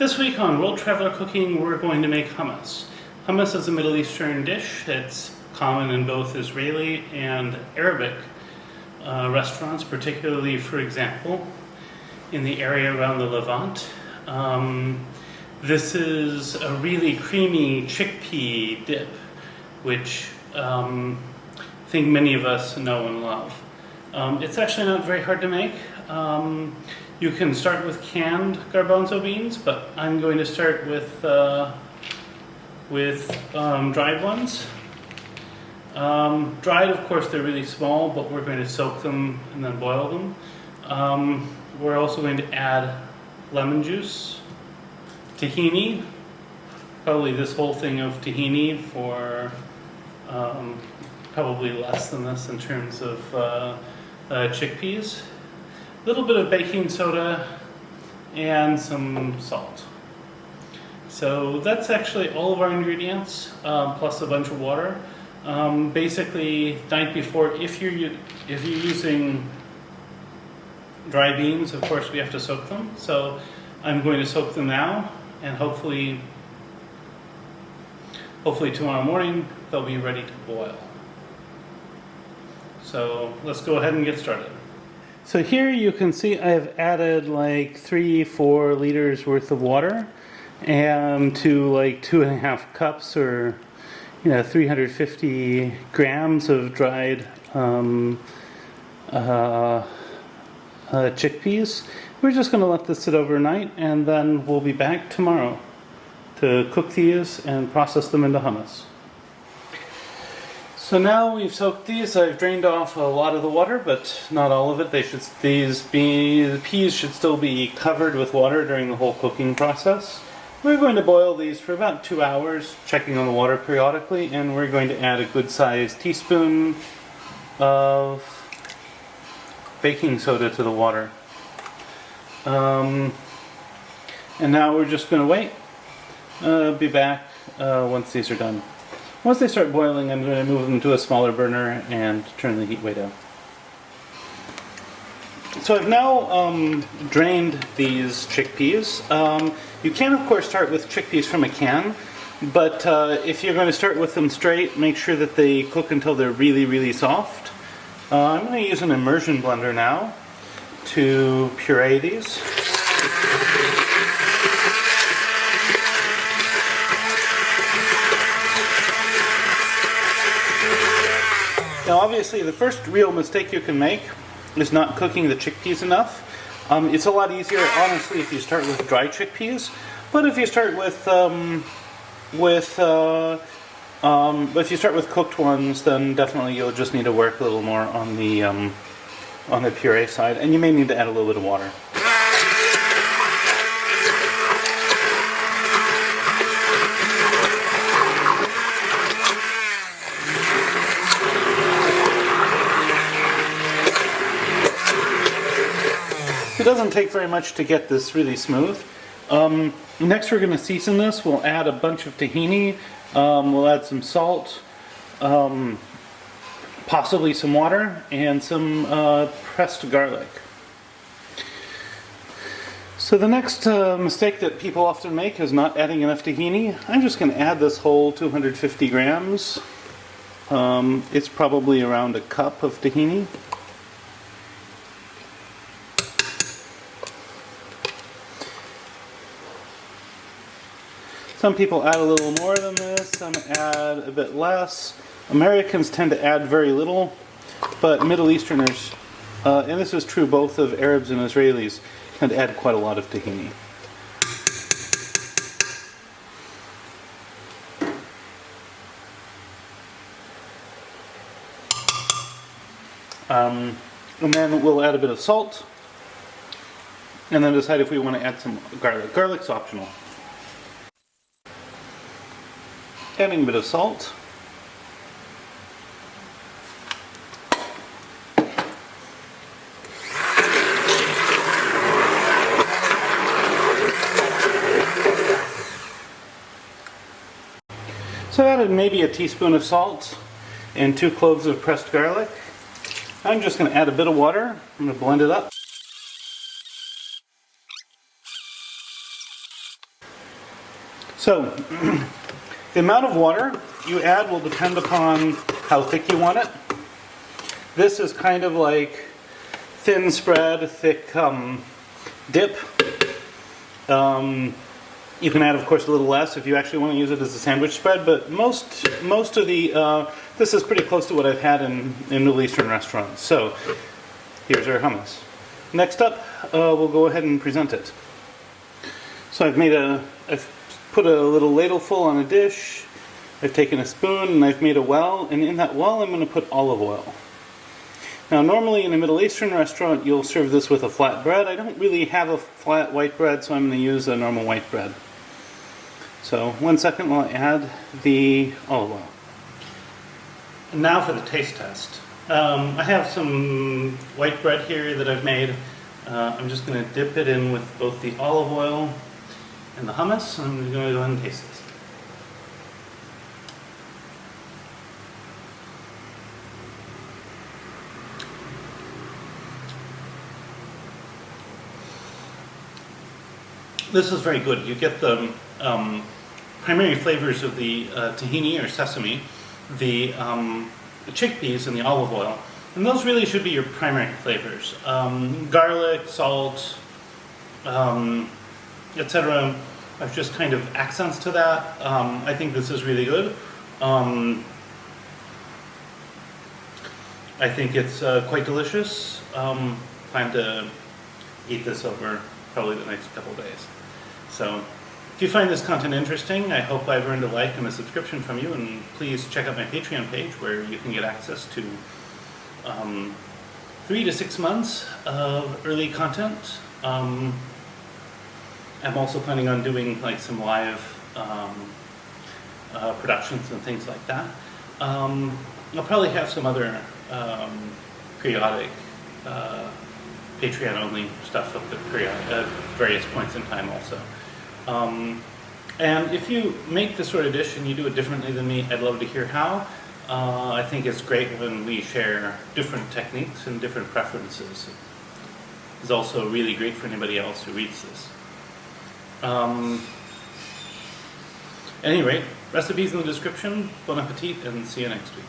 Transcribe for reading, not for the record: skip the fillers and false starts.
This week on World Traveler Cooking, we're going to make hummus. Hummus is a Middle Eastern dish. It's common in both Israeli and Arabic restaurants, particularly, for example, in the area around the Levant. This is a really creamy chickpea dip, which I think many of us know and love. It's actually not very hard to make. You can start with canned garbanzo beans, but I'm going to start with dried ones. Dried, of course, they're really small, but we're going to soak them and then boil them. We're also going to add lemon juice, tahini, probably this whole thing of tahini for probably less than this in terms of chickpeas. A little bit of baking soda and some salt. So that's actually all of our ingredients, plus a bunch of water. Basically, night before, if you're using dry beans, of course we have to soak them. So I'm going to soak them now, and hopefully tomorrow morning they'll be ready to boil. So let's go ahead and get started. So here you can see I've added like 3-4 liters worth of water and to like 2.5 cups or 350 grams of dried chickpeas. We're just going to let this sit overnight, and then we'll be back tomorrow to cook these and process them into hummus. So now we've soaked these. I've drained off a lot of the water, but not all of it. The peas should still be covered with water during the whole cooking process. We're going to boil these for about 2 hours, checking on the water periodically, and we're going to add a good-sized teaspoon of baking soda to the water. And now we're just going to wait. Be back once these are done. Once they start boiling, I'm going to move them to a smaller burner and turn the heat way down. So I've now drained these chickpeas. You can, of course, start with chickpeas from a can, but if you're going to start with them straight, make sure that they cook until they're really, really soft. I'm going to use an immersion blender now to puree these. Now, obviously, the first real mistake you can make is not cooking the chickpeas enough. It's a lot easier, honestly, if you start with dry chickpeas. But if you start with cooked ones, then definitely you'll just need to work a little more on the puree side, and you may need to add a little bit of water. It doesn't take very much to get this really smooth. Next we're going to season this. We'll add a bunch of tahini, we'll add some salt, possibly some water, and some pressed garlic. So the next mistake that people often make is not adding enough tahini. I'm just going to add this whole 250 grams. It's probably around a cup of tahini. Some people add a little more than this, some add a bit less. Americans tend to add very little, but Middle Easterners, and this is true both of Arabs and Israelis, tend to add quite a lot of tahini. And then we'll add a bit of salt, and then decide if we want to add some garlic. Garlic's optional. Adding a bit of salt. So I added maybe a teaspoon of salt and 2 cloves of pressed garlic. I'm just going to add a bit of water. I'm going to blend it up. So, the amount of water you add will depend upon how thick you want it. This is kind of like thin spread, thick dip. You can add, of course, a little less if you actually want to use it as a sandwich spread, but most of the, this is pretty close to what I've had in Middle Eastern restaurants. So, here's our hummus. Next up, we'll go ahead and present it. So I've put a little ladleful on a dish, I've taken a spoon and I've made a well, and in that well I'm going to put olive oil. Now normally in a Middle Eastern restaurant you'll serve this with a flat bread. I don't really have a flat white bread, so I'm going to use a normal white bread. So 1 second while I add the olive oil. And now for the taste test. I have some white bread here that I've made. I'm just going to dip it in with both the olive oil and the hummus, and I'm going to go ahead and taste this. This is very good. You get the primary flavors of the tahini or sesame, the chickpeas, and the olive oil. And those really should be your primary flavors. Garlic, salt, etc. are just kind of accents to that. I think this is really good. I think it's quite delicious. Plan to eat this over probably the next couple days. So, if you find this content interesting, I hope I've earned a like and a subscription from you, and please check out my Patreon page where you can get access to 3 to 6 months of early content. I'm also planning on doing like some live productions and things like that. I'll probably have some other periodic Patreon-only stuff up at various points in time also. And if you make this sort of dish and you do it differently than me, I'd love to hear how. I think it's great when we share different techniques and different preferences. It's also really great for anybody else who reads this. At any rate, recipes in the description. Bon appetit, and see you next week.